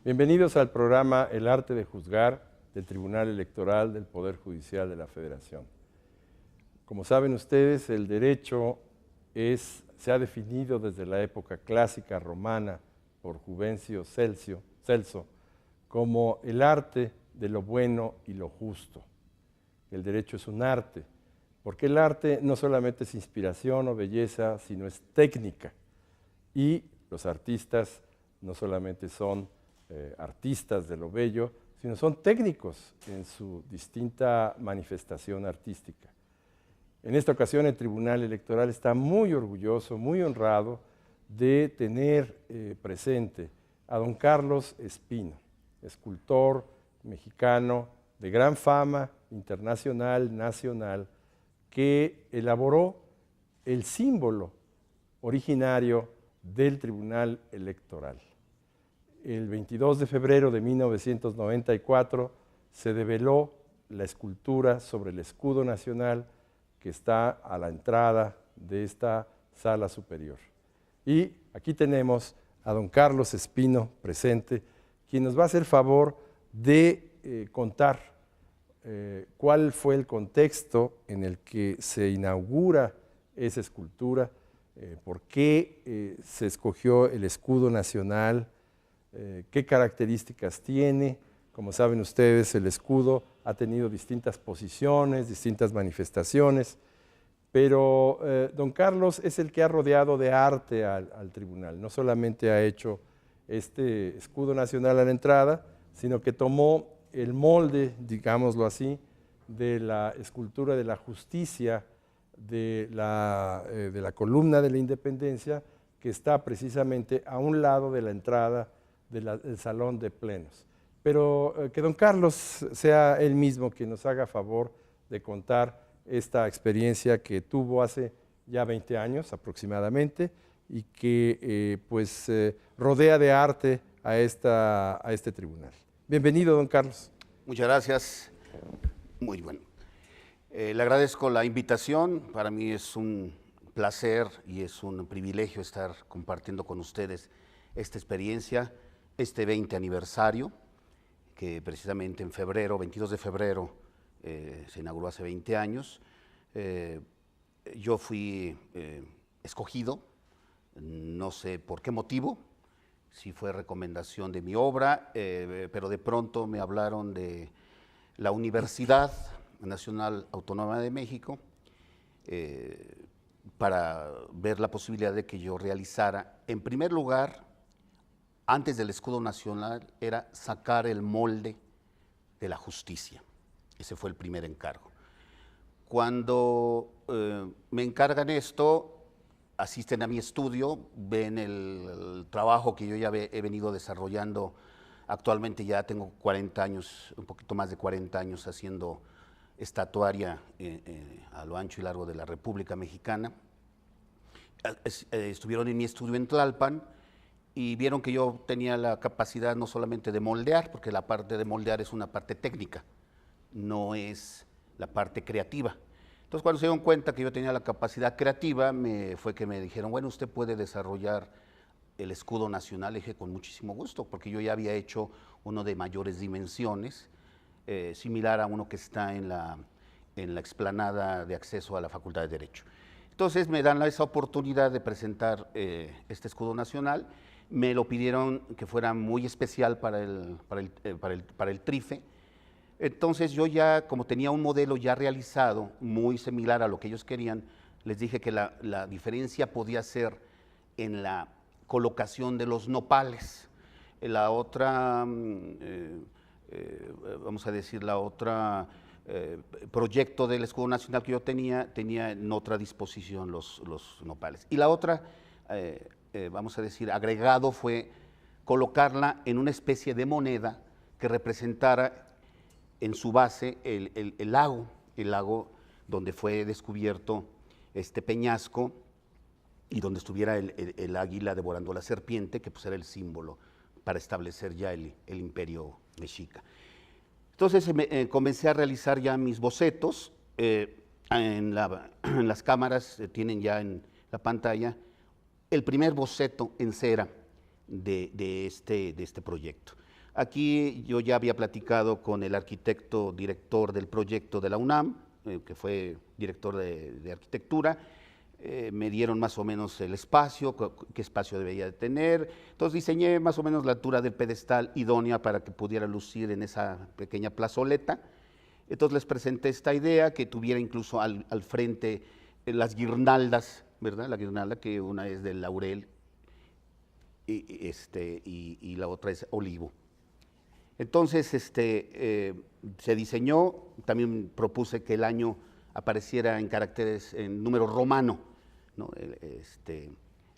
Bienvenidos al programa El arte de juzgar del Tribunal Electoral del Poder Judicial de la Federación. Como saben ustedes, el derecho se ha definido desde la época clásica romana por Juvencio Celso como el arte de lo bueno y lo justo. El derecho es un arte, porque el arte no solamente es inspiración o belleza, sino es técnica. Y los artistas no solamente son artistas de lo bello, sino son técnicos en su distinta manifestación artística. En esta ocasión el Tribunal Electoral está muy orgulloso, muy honrado de tener presente a don Carlos Espino, escultor mexicano de gran fama internacional, nacional, que elaboró el símbolo originario del Tribunal Electoral. El 22 de febrero de 1994 se develó la escultura sobre el escudo nacional que está a la entrada de esta sala superior. Y aquí tenemos a don Carlos Espino presente, quien nos va a hacer favor de contar cuál fue el contexto en el que se inaugura esa escultura, por qué se escogió el escudo nacional, qué características tiene. Como saben ustedes, el escudo ha tenido distintas posiciones, distintas manifestaciones, pero don Carlos es el que ha rodeado de arte al tribunal. No solamente ha hecho este escudo nacional a la entrada, sino que tomó el molde, digámoslo así, de la escultura de la justicia de la columna de la Independencia, que está precisamente a un lado de la entrada del salón de plenos. Pero que don Carlos sea él mismo quien nos haga favor de contar esta experiencia que tuvo hace ya 20 años aproximadamente y que rodea de arte a este tribunal. Bienvenido, don Carlos. Muchas gracias. Muy bueno. Le agradezco la invitación. Para mí es un placer y es un privilegio estar compartiendo con ustedes esta experiencia, este 20 aniversario, que precisamente en febrero, 22 de febrero, se inauguró hace 20 años. Yo fui escogido, no sé por qué motivo, si fue recomendación de mi obra, pero de pronto me hablaron de la Universidad Nacional Autónoma de México para ver la posibilidad de que yo realizara, en primer lugar, antes del escudo nacional, era sacar el molde de la justicia. Ese fue el primer encargo. Cuando me encargan esto, asisten a mi estudio, ven el trabajo que yo ya he venido desarrollando. Actualmente ya tengo 40 años, un poquito más de 40 años haciendo estatuaria a lo ancho y largo de la República Mexicana. Estuvieron en mi estudio en Tlalpan y vieron que yo tenía la capacidad no solamente de moldear, porque la parte de moldear es una parte técnica, no es la parte creativa. Entonces, cuando se dieron cuenta que yo tenía la capacidad creativa, fue que me dijeron, bueno, usted puede desarrollar el escudo nacional. Le dije, con muchísimo gusto, porque yo ya había hecho uno de mayores dimensiones, similar a uno que está en la explanada de acceso a la Facultad de Derecho. Entonces me dan esa oportunidad de presentar este escudo nacional. Me lo pidieron que fuera muy especial para el TRIFE. Entonces yo ya, como tenía un modelo ya realizado, muy similar a lo que ellos querían, les dije que la diferencia podía ser en la colocación de los nopales. La otra, vamos a decir, la otra proyecto del escudo nacional que yo tenía en otra disposición los nopales. Y la otra, vamos a decir, agregado fue colocarla en una especie de moneda que representara en su base el lago donde fue descubierto este peñasco y donde estuviera el águila devorando la serpiente, que pues era el símbolo para establecer ya el imperio mexica. Entonces comencé a realizar ya mis bocetos, en las cámaras tienen ya en la pantalla el primer boceto en cera de este proyecto. Aquí yo ya había platicado con el arquitecto director del proyecto de la UNAM, que fue director de arquitectura. Me dieron más o menos el espacio, qué espacio debía de tener. Entonces diseñé más o menos la altura del pedestal idónea para que pudiera lucir en esa pequeña plazoleta. Entonces les presenté esta idea, que tuviera incluso al frente las guirnaldas, ¿verdad? La guirnalda, que una es del laurel y la otra es olivo. Entonces se diseñó, también propuse que el año apareciera en caracteres, en número romano, ¿no?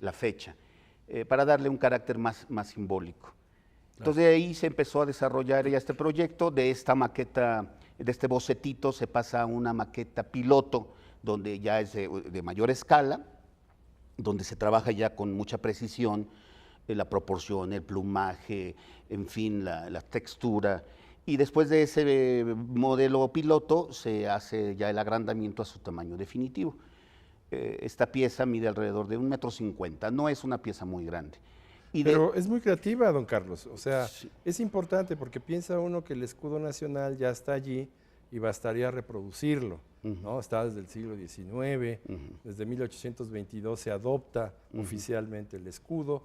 La fecha, para darle un carácter más simbólico. Entonces de ahí se empezó a desarrollar ya este proyecto. De esta maqueta, de este bocetito, se pasa a una maqueta piloto, donde ya es de mayor escala, donde se trabaja ya con mucha precisión la proporción, el plumaje, en fin, la textura. Y después de ese modelo piloto se hace ya el agrandamiento a su tamaño definitivo. Esta pieza mide alrededor de 1,50 m, no es una pieza muy grande. Pero es muy creativa, don Carlos, o sea, sí, es importante porque piensa uno que el escudo nacional ya está allí y bastaría reproducirlo, ¿no? Está desde el siglo XIX, desde 1822 se adopta oficialmente el escudo,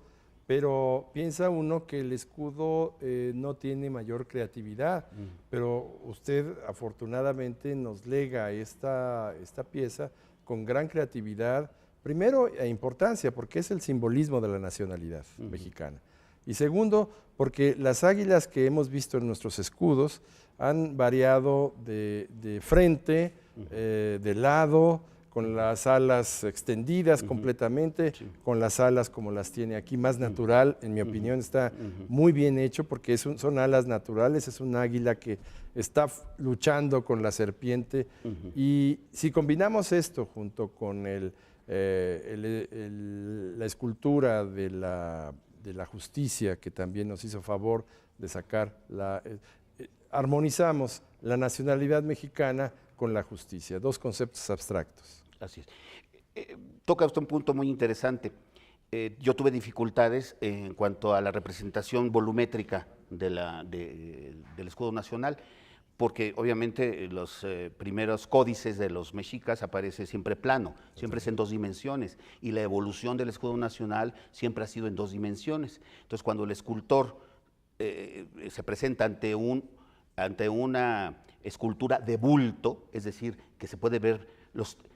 pero piensa uno que el escudo no tiene mayor creatividad, pero usted afortunadamente nos lega esta pieza con gran creatividad, primero e importancia, porque es el simbolismo de la nacionalidad mexicana. Y segundo, porque las águilas que hemos visto en nuestros escudos han variado de frente, de lado, con las alas extendidas completamente, con las alas como las tiene aquí, más natural, en mi opinión está muy bien hecho porque son alas naturales, es un águila que está luchando con la serpiente y si combinamos esto junto con la escultura de la justicia que también nos hizo favor de sacar, armonizamos la nacionalidad mexicana con la justicia, dos conceptos abstractos. Así es. Toca usted un punto muy interesante. Yo tuve dificultades en cuanto a la representación volumétrica del escudo nacional, porque obviamente los primeros códices de los mexicas aparece siempre plano, siempre es en 2 dimensiones, y la evolución del escudo nacional siempre ha sido en 2 dimensiones. Entonces, cuando el escultor se presenta ante una escultura de bulto, es decir, que se puede ver,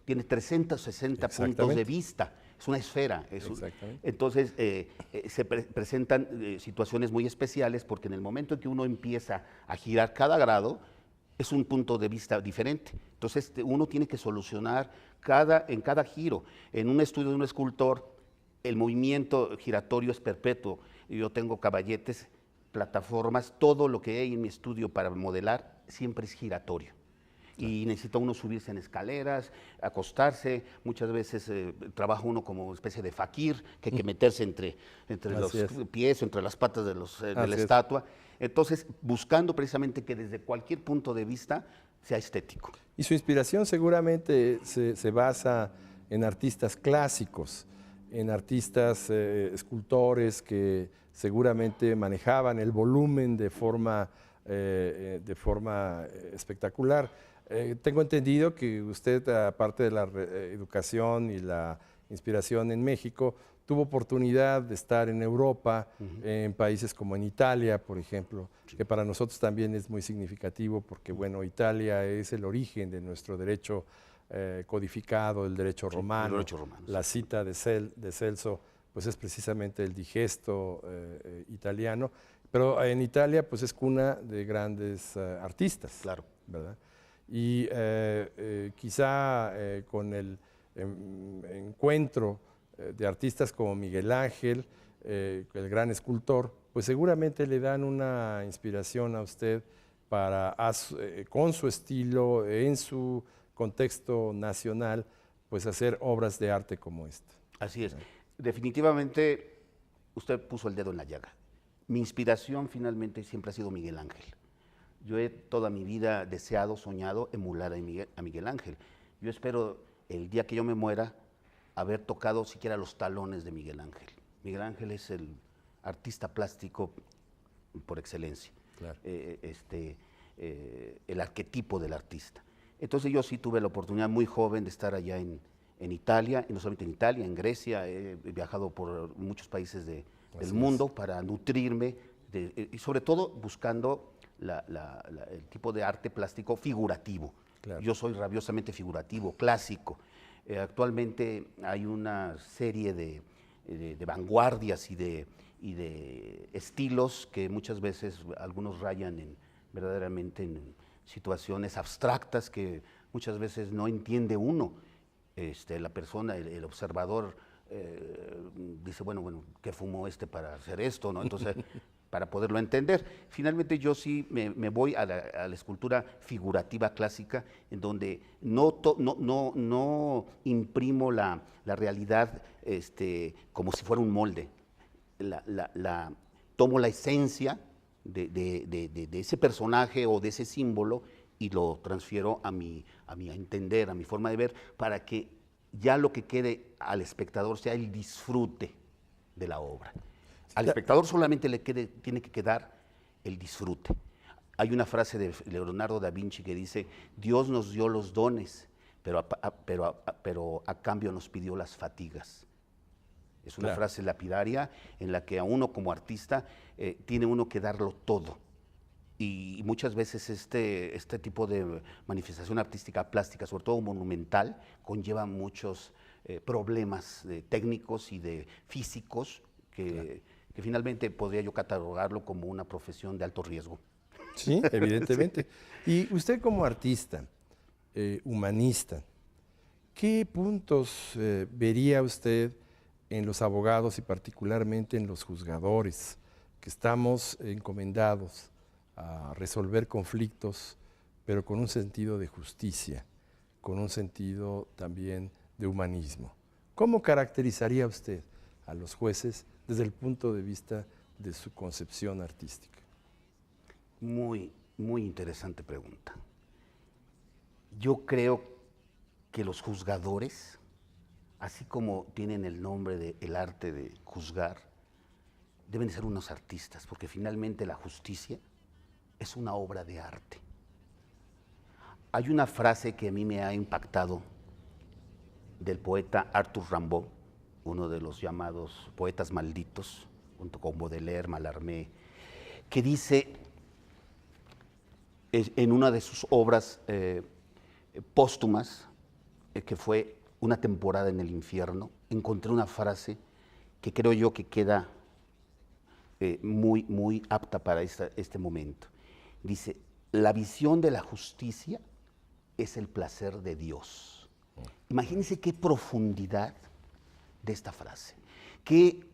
tiene 360 puntos de vista, es una esfera. Entonces, se presentan situaciones muy especiales porque en el momento en que uno empieza a girar cada grado, es un punto de vista diferente. Entonces, uno tiene que solucionar en cada giro. En un estudio de un escultor, el movimiento giratorio es perpetuo. Yo tengo caballetes, plataformas, todo lo que hay en mi estudio para modelar siempre es giratorio. Y necesita uno subirse en escaleras, acostarse, muchas veces trabaja uno como especie de fakir, que hay que meterse entre los pies, entre las patas de la estatua. Entonces, buscando precisamente que desde cualquier punto de vista sea estético. Y su inspiración seguramente se basa en artistas clásicos, en artistas escultores que seguramente manejaban el volumen de forma espectacular. Tengo entendido que usted, aparte de la educación y la inspiración en México, tuvo oportunidad de estar en Europa, en países como en Italia, por ejemplo, que para nosotros también es muy significativo porque, bueno, Italia es el origen de nuestro derecho codificado, el derecho romano, la cita de Celso pues es precisamente el digesto italiano, pero en Italia pues es cuna de grandes artistas, Claro. ¿verdad? Y quizá con el encuentro de artistas como Miguel Ángel, el gran escultor, pues seguramente le dan una inspiración a usted para, con su estilo, en su contexto nacional, pues hacer obras de arte como esta. Así es. Definitivamente usted puso el dedo en la llaga. Mi inspiración finalmente siempre ha sido Miguel Ángel. Yo he toda mi vida deseado, soñado emular a Miguel Ángel. Yo espero el día que yo me muera haber tocado siquiera los talones de Miguel Ángel. Miguel Ángel es el artista plástico por excelencia, Claro. El arquetipo del artista. Entonces yo sí tuve la oportunidad muy joven de estar allá en Italia, y no solamente en Italia, en Grecia, he viajado por muchos países del mundo para nutrirme, y sobre todo buscando el tipo de arte plástico figurativo. Claro. Yo soy rabiosamente figurativo, clásico. Actualmente hay una serie de vanguardias y de estilos que muchas veces algunos rayan verdaderamente en situaciones abstractas que muchas veces no entiende uno. La persona, el observador, dice, bueno, ¿qué fumó para hacer esto? ¿No? Entonces, para poderlo entender. Finalmente yo sí me voy a la escultura figurativa clásica, en donde no imprimo la realidad como si fuera un molde. Tomo la esencia de ese personaje o de ese símbolo y lo transfiero a mi entender, a mi forma de ver, para que ya lo que quede al espectador sea el disfrute de la obra. Al espectador solamente tiene que quedar el disfrute. Hay una frase de Leonardo da Vinci que dice: Dios nos dio los dones, pero a cambio nos pidió las fatigas. Es una frase lapidaria en la que a uno como artista tiene uno que darlo todo. Y muchas veces este tipo de manifestación artística plástica, sobre todo monumental, conlleva muchos problemas técnicos y de físicos que finalmente podría yo catalogarlo como una profesión de alto riesgo. Sí, evidentemente. Sí. Y usted como artista, humanista, ¿qué puntos vería usted en los abogados y particularmente en los juzgadores, que estamos encomendados a resolver conflictos, pero con un sentido de justicia, con un sentido también de humanismo? ¿Cómo caracterizaría usted a los jueces desde el punto de vista de su concepción artística? Muy, muy interesante pregunta. Yo creo que los juzgadores, así como tienen el nombre de el arte de juzgar, deben ser unos artistas, porque finalmente la justicia es una obra de arte. Hay una frase que a mí me ha impactado del poeta Arthur Rimbaud, uno de los llamados poetas malditos, junto con Baudelaire, Mallarmé, que dice en una de sus obras póstumas, que fue Una temporada en el infierno, encontré una frase que creo yo que queda muy, muy apta para este momento. Dice: la visión de la justicia es el placer de Dios. Imagínense qué profundidad de esta frase. Qué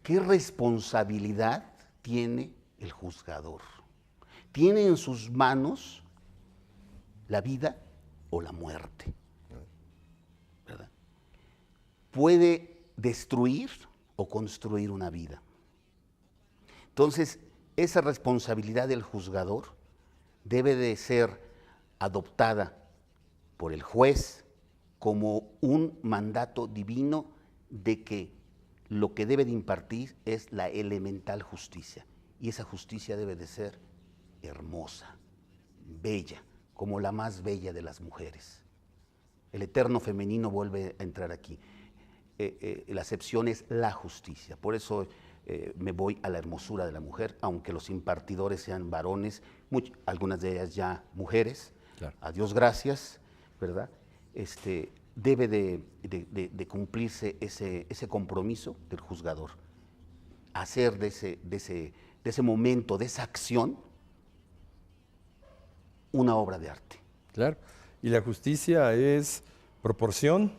responsabilidad tiene el juzgador. Tiene en sus manos la vida o la muerte, ¿verdad? Puede destruir o construir una vida. Entonces, esa responsabilidad del juzgador debe de ser adoptada por el juez como un mandato divino de que lo que debe de impartir es la elemental justicia. Y esa justicia debe de ser hermosa, bella, como la más bella de las mujeres. El eterno femenino vuelve a entrar aquí. La acepción es la justicia. Por eso me voy a la hermosura de la mujer, aunque los impartidores sean varones, algunas de ellas ya mujeres. Claro. A Dios gracias, ¿verdad? debe de cumplirse ese compromiso del juzgador, hacer de ese momento, de esa acción, una obra de arte. Claro, y la justicia es proporción,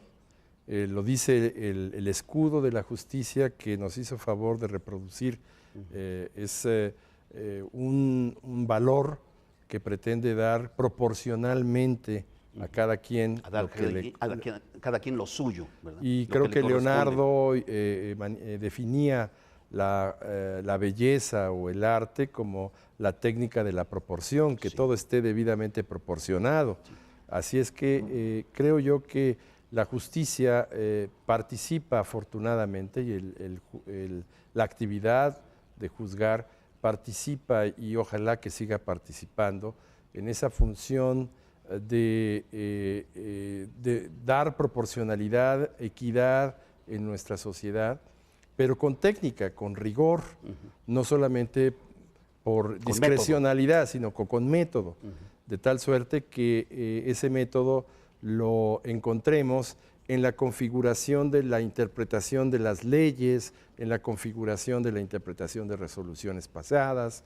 lo dice el escudo de la justicia que nos hizo favor de reproducir, es un valor que pretende dar proporcionalmente a cada quien A dar cada quien lo suyo, ¿verdad? Y Lo creo que le corresponde. Leonardo definía la belleza o el arte como la técnica de la proporción, que Sí. todo esté debidamente proporcionado. Así es que creo yo que la justicia participa afortunadamente y la actividad de juzgar participa y ojalá que siga participando en esa función de dar proporcionalidad, equidad en nuestra sociedad, pero con técnica, con rigor, no solamente por discrecionalidad, sino con método, de tal suerte que ese método lo encontremos en la configuración de la interpretación de las leyes, en la configuración de la interpretación de resoluciones pasadas,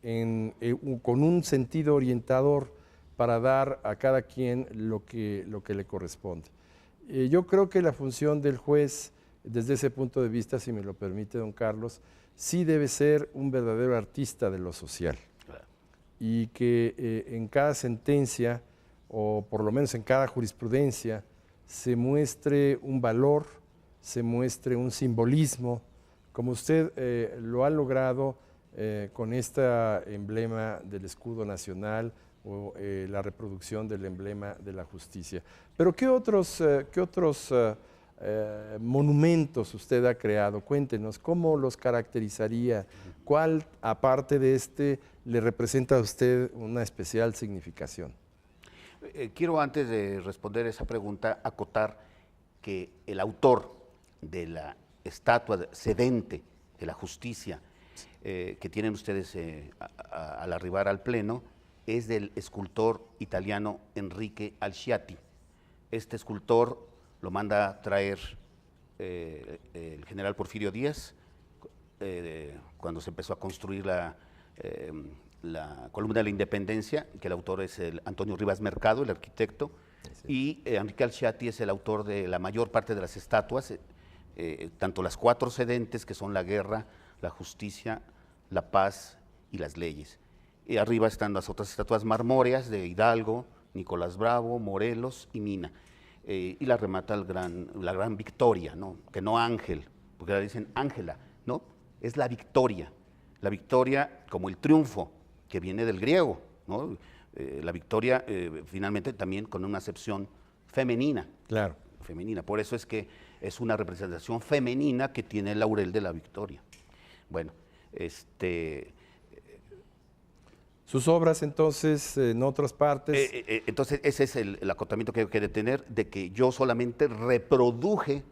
con un sentido orientador para dar a cada quien lo que le corresponde. Yo creo que la función del juez, desde ese punto de vista, si me lo permite don Carlos, sí debe ser un verdadero artista de lo social. Claro. Y que en cada sentencia, o por lo menos en cada jurisprudencia, se muestre un valor, se muestre un simbolismo, como usted lo ha logrado con este emblema del escudo nacional, o la reproducción del emblema de la justicia. Pero ¿qué otros monumentos usted ha creado? Cuéntenos, ¿cómo los caracterizaría? ¿Cuál, aparte de este, le representa a usted una especial significación? Quiero, antes de responder esa pregunta, acotar que el autor de la estatua sedente de la justicia que tienen ustedes al arribar al Pleno es del escultor italiano Enrique Alciati. Este escultor lo manda a traer el general Porfirio Díaz cuando se empezó a construir la columna de la Independencia, que el autor es Antonio Rivas Mercado, el arquitecto, sí. Y Enrique Alciati es el autor de la mayor parte de las estatuas, tanto las 4 sedentes, que son la guerra, la justicia, la paz y las leyes. Y arriba están las otras estatuas marmóreas de Hidalgo, Nicolás Bravo, Morelos y Mina. Y la remata la gran Victoria, ¿no? Que no Ángel, porque la dicen Ángela, ¿no? Es la victoria como el triunfo, que viene del griego, ¿no? La victoria finalmente también con una acepción femenina. Claro. Femenina, por eso es que es una representación femenina que tiene el laurel de la victoria. Bueno, sus obras, entonces, en otras partes. Entonces, ese es el acotamiento que quiere tener, de que yo solamente reproduje,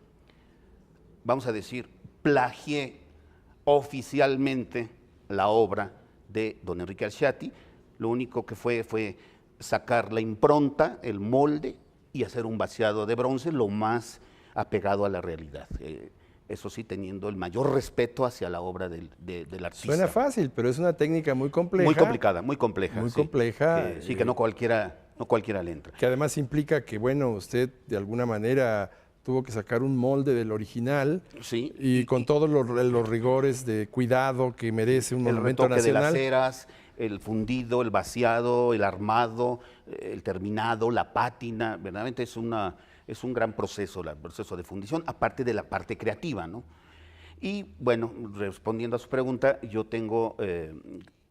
vamos a decir, plagié oficialmente la obra de don Enrique Alciati. Lo único que fue sacar la impronta, el molde, y hacer un vaciado de bronce lo más apegado a la realidad. Eso sí, teniendo el mayor respeto hacia la obra del artista. Suena fácil, pero es una técnica muy compleja. Muy complicada, muy compleja. Muy sí, compleja. Sí, que no cualquiera le entra. Que además implica que, bueno, usted de alguna manera tuvo que sacar un molde del original, sí, y con todos los rigores de cuidado que merece un monumento nacional. El retoque de las ceras, el fundido, el vaciado, el armado, el terminado, la pátina, verdaderamente es un gran proceso, el proceso de fundición, aparte de la parte creativa, ¿no? Y bueno, respondiendo a su pregunta, yo tengo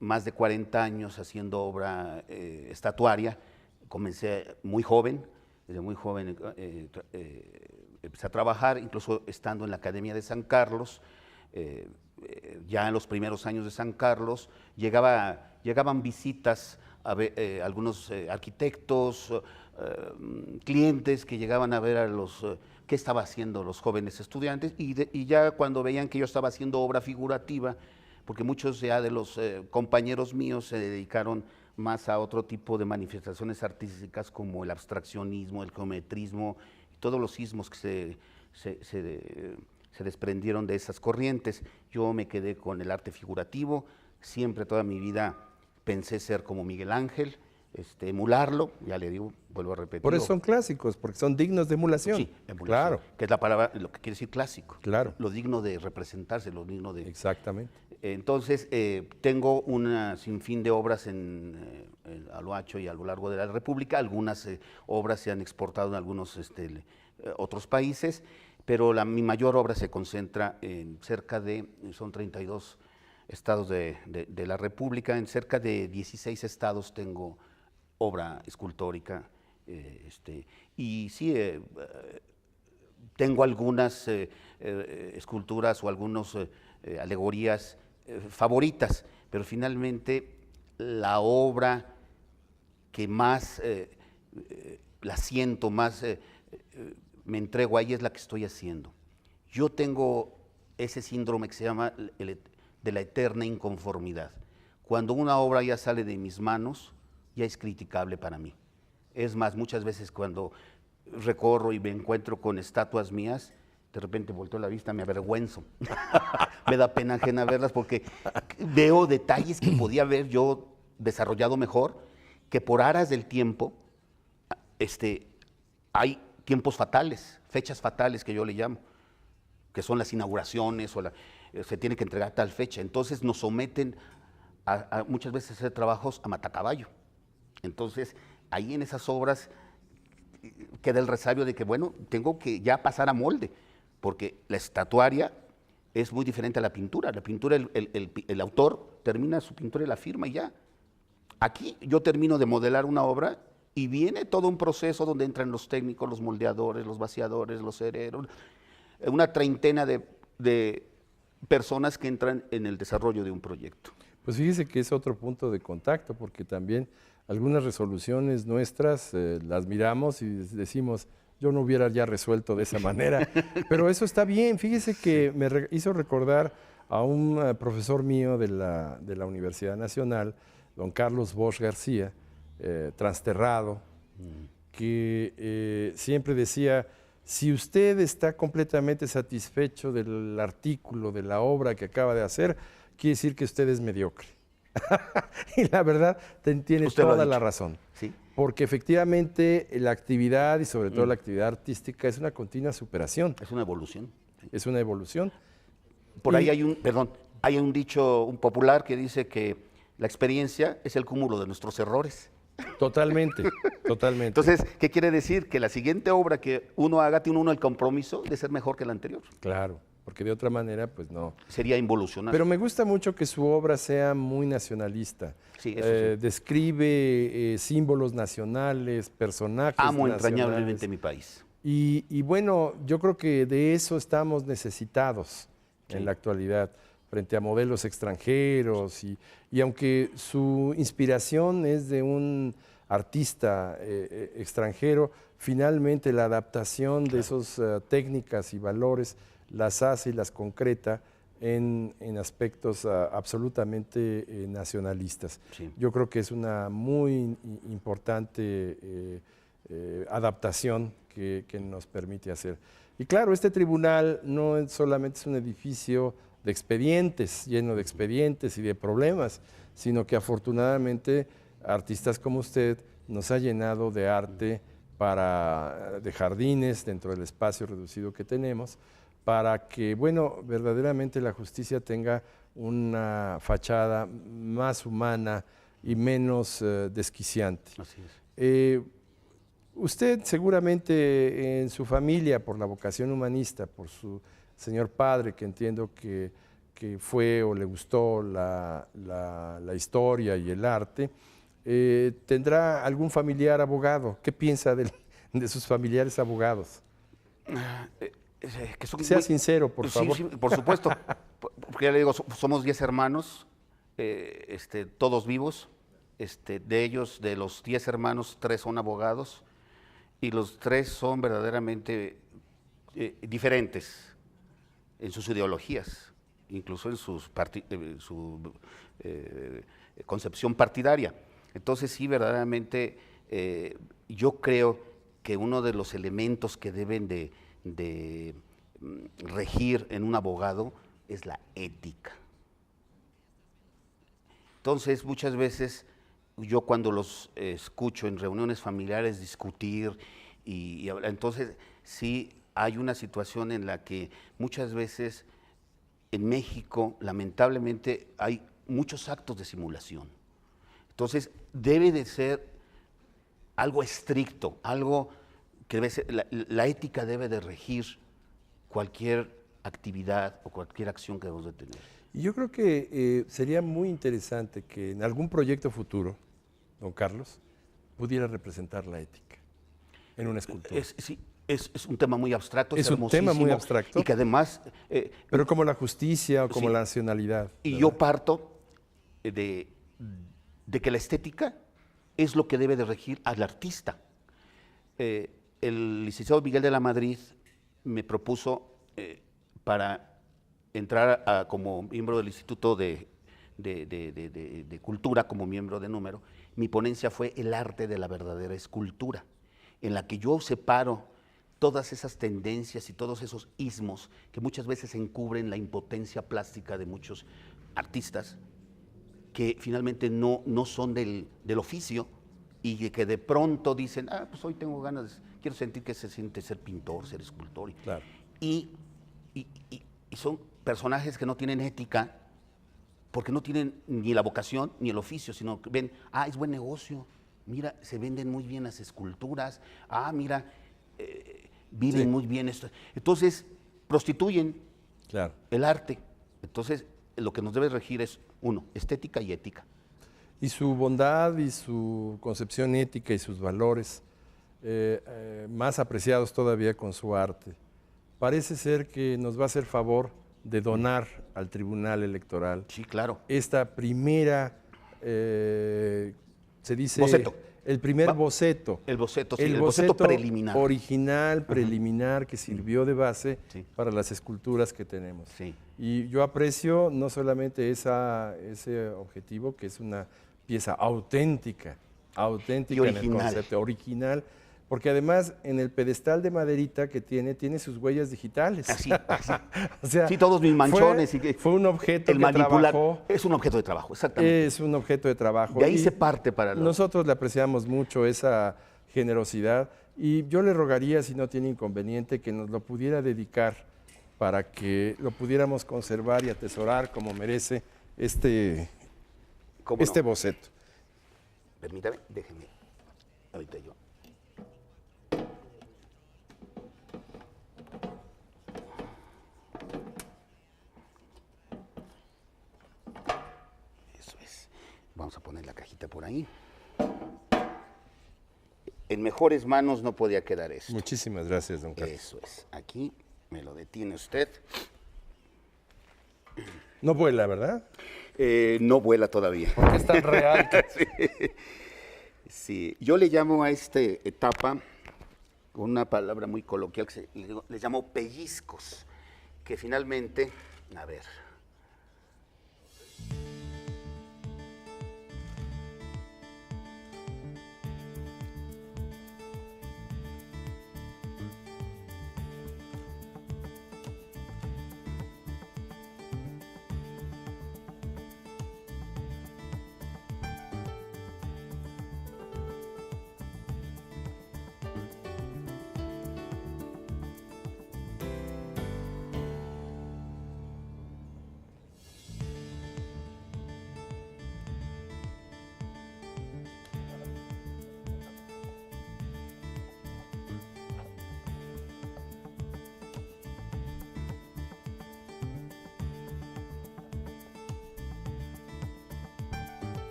más de 40 años haciendo obra estatuaria. Comencé muy joven, desde muy joven empecé a trabajar, incluso estando en la Academia de San Carlos. Ya en los primeros años de San Carlos llegaban visitas a ver, algunos arquitectos, clientes que llegaban a ver a qué estaba haciendo los jóvenes estudiantes, y ya cuando veían que yo estaba haciendo obra figurativa, porque muchos ya de los compañeros míos se dedicaron más a otro tipo de manifestaciones artísticas como el abstraccionismo, el geometrismo, todos los sismos que se desprendieron de esas corrientes. Yo me quedé con el arte figurativo, siempre toda mi vida pensé ser como Miguel Ángel, emularlo, ya le digo, vuelvo a repetir. Por eso son clásicos, porque son dignos de emulación. Sí, emulación, claro, que es la palabra, lo que quiere decir clásico. Claro. Lo digno de representarse, lo digno de... Exactamente. Entonces, tengo un sinfín de obras a lo ancho y a lo largo de la República. Algunas obras se han exportado en algunos otros países, pero mi mayor obra se concentra en son 32 estados de la República, en cerca de 16 estados tengo obra escultórica, y sí, tengo algunas esculturas o algunas alegorías favoritas, pero finalmente la obra que más la siento, más me entrego ahí es la que estoy haciendo. Yo tengo ese síndrome que se llama de la eterna inconformidad. Cuando una obra ya sale de mis manos, ya es criticable para mí. Es más, muchas veces cuando recorro y me encuentro con estatuas mías, de repente volteo la vista, me avergüenzo. Me da pena ajena verlas porque veo detalles que podía haber yo desarrollado mejor, que por aras del tiempo hay tiempos fatales, fechas fatales que yo le llamo, que son las inauguraciones o se tiene que entregar tal fecha. Entonces nos someten a muchas veces a hacer trabajos a matacaballo. Entonces ahí en esas obras queda el resabio de que, bueno, tengo que ya pasar a molde, porque la estatuaria es muy diferente a la pintura. La pintura, el autor termina su pintura y la firma y ya. Aquí yo termino de modelar una obra y viene todo un proceso donde entran los técnicos, los moldeadores, los vaciadores, los cereros, una treintena de personas que entran en el desarrollo de un proyecto. Pues fíjese que es otro punto de contacto, porque también algunas resoluciones nuestras las miramos y decimos, yo no hubiera ya resuelto de esa manera, pero eso está bien. Fíjese que me hizo recordar a un profesor mío de la Universidad Nacional, don Carlos Bosch García, transterrado, que siempre decía, si usted está completamente satisfecho del artículo, de la obra que acaba de hacer, quiere decir que usted es mediocre. Y la verdad, tiene toda la razón. ¿Sí? Porque efectivamente la actividad y sobre todo la actividad artística es una continua superación. Es una evolución. Sí. Es una evolución. Por ahí hay un dicho popular que dice que la experiencia es el cúmulo de nuestros errores. Totalmente, totalmente. Entonces, ¿qué quiere decir? Que la siguiente obra que uno haga tiene uno el compromiso de ser mejor que la anterior. Claro, porque de otra manera, pues no. Sería involucionar. Pero me gusta mucho que su obra sea muy nacionalista. Sí, eso sí. Describe símbolos nacionales, personajes Amo nacionales. entrañablemente mi país. Y bueno, yo creo que de eso estamos necesitados en la actualidad, frente a modelos extranjeros. Y aunque su inspiración es de un artista extranjero, finalmente la adaptación de esas técnicas y valores las hace y las concreta en aspectos absolutamente nacionalistas. Sí. Yo creo que es una muy importante adaptación que nos permite hacer. Y claro, este tribunal no solamente es un edificio de expedientes, lleno de expedientes y de problemas, sino que afortunadamente artistas como usted nos ha llenado de arte de jardines dentro del espacio reducido que tenemos, para que, bueno, verdaderamente la justicia tenga una fachada más humana y menos desquiciante. Así es. Usted seguramente en su familia, por la vocación humanista, por su señor padre, que entiendo que fue o le gustó la historia y el arte, ¿tendrá algún familiar abogado? ¿Qué piensa de sus familiares abogados? Sea sincero, por favor. Sí, por supuesto, porque ya le digo, somos 10 hermanos, todos vivos. De ellos, de los 10 hermanos, 3 son abogados y los 3 son verdaderamente diferentes en sus ideologías, incluso en su concepción partidaria. Entonces sí, verdaderamente yo creo que uno de los elementos que deben de regir en un abogado es la ética. Entonces, muchas veces yo cuando los escucho en reuniones familiares discutir y hablar, entonces sí hay una situación en la que muchas veces en México, lamentablemente, hay muchos actos de simulación. Entonces, debe de ser algo estricto, algo que debe ser, la ética debe de regir cualquier actividad o cualquier acción que debemos de tener. Y yo creo que sería muy interesante que en algún proyecto futuro, don Carlos, pudiera representar la ética en una escultura. Sí, es un tema muy abstracto. Es un tema muy abstracto. Y que además... pero como la justicia o como sí, la nacionalidad. Y yo parto de que la estética es lo que debe de regir al artista. El licenciado Miguel de la Madrid me propuso para entrar como miembro del Instituto de Cultura, como miembro de número, mi ponencia fue el arte de la verdadera escultura, en la que yo separo todas esas tendencias y todos esos ismos que muchas veces encubren la impotencia plástica de muchos artistas que finalmente no son del oficio y que de pronto dicen, pues hoy tengo ganas, quiero sentir que se siente ser pintor, ser escultor. Claro. Y son personajes que no tienen ética porque no tienen ni la vocación ni el oficio, sino que ven, es buen negocio, mira, se venden muy bien las esculturas, mira, viven muy bien esto. Entonces, prostituyen el arte. Entonces, lo que nos debe regir es, uno, estética y ética. Y su bondad y su concepción ética y sus valores, más apreciados todavía con su arte, parece ser que nos va a hacer favor de donar al Tribunal Electoral. Sí, claro. Esta primera, se dice... Boceto. El primer boceto. El boceto, sí, el boceto preliminar. Original, preliminar, que sirvió de base para las esculturas que tenemos. Sí. Y yo aprecio no solamente ese objetivo, que es una pieza auténtica y en el concepto, original, porque además en el pedestal de maderita que tiene sus huellas digitales. Así. O sea, sí, todos mis manchones. Fue un objeto el que manipular trabajó. Es un objeto de trabajo, exactamente. Es un objeto de trabajo. De ahí se parte para... Nosotros le apreciamos mucho esa generosidad y yo le rogaría, si no tiene inconveniente, que nos lo pudiera dedicar para que lo pudiéramos conservar y atesorar como merece este boceto. Permítame, déjeme. Ahorita yo. Eso es. Vamos a poner la cajita por ahí. En mejores manos no podía quedar esto. Muchísimas gracias, don Carlos. Eso es. Aquí me lo detiene usted. No vuela, ¿verdad? No vuela todavía. Porque es tan real. Sí, yo le llamo a esta etapa, con una palabra muy coloquial, que le llamo pellizcos, que finalmente, a ver.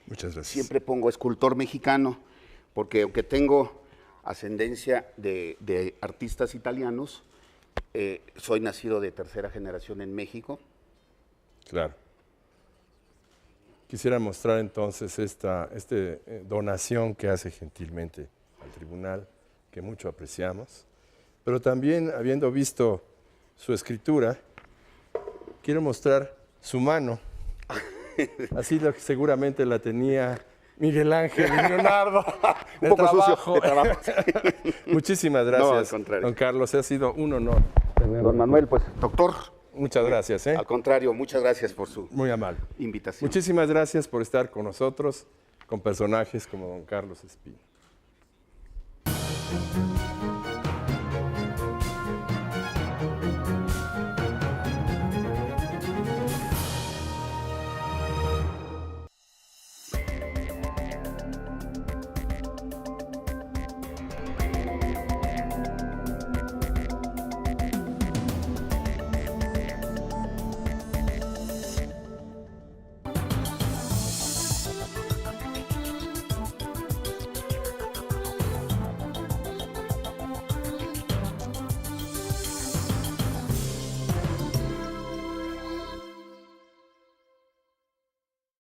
Muchas gracias. Siempre pongo escultor mexicano, porque aunque tengo ascendencia de artistas italianos, soy nacido de tercera generación en México. Claro. Quisiera mostrar entonces esta donación que hace gentilmente al tribunal, que mucho apreciamos, pero también, habiendo visto su escritura, quiero mostrar su mano. Así seguramente la tenía Miguel Ángel y Leonardo. Un poco sucio trabajo. de trabajo. Muchísimas gracias, No, al contrario. don Carlos. Ha sido un honor. Don Manuel, pues, doctor. Muchas gracias. Al contrario, muchas gracias por su Muy amable. invitación. Muchísimas gracias por estar con nosotros, con personajes como don Carlos Espín.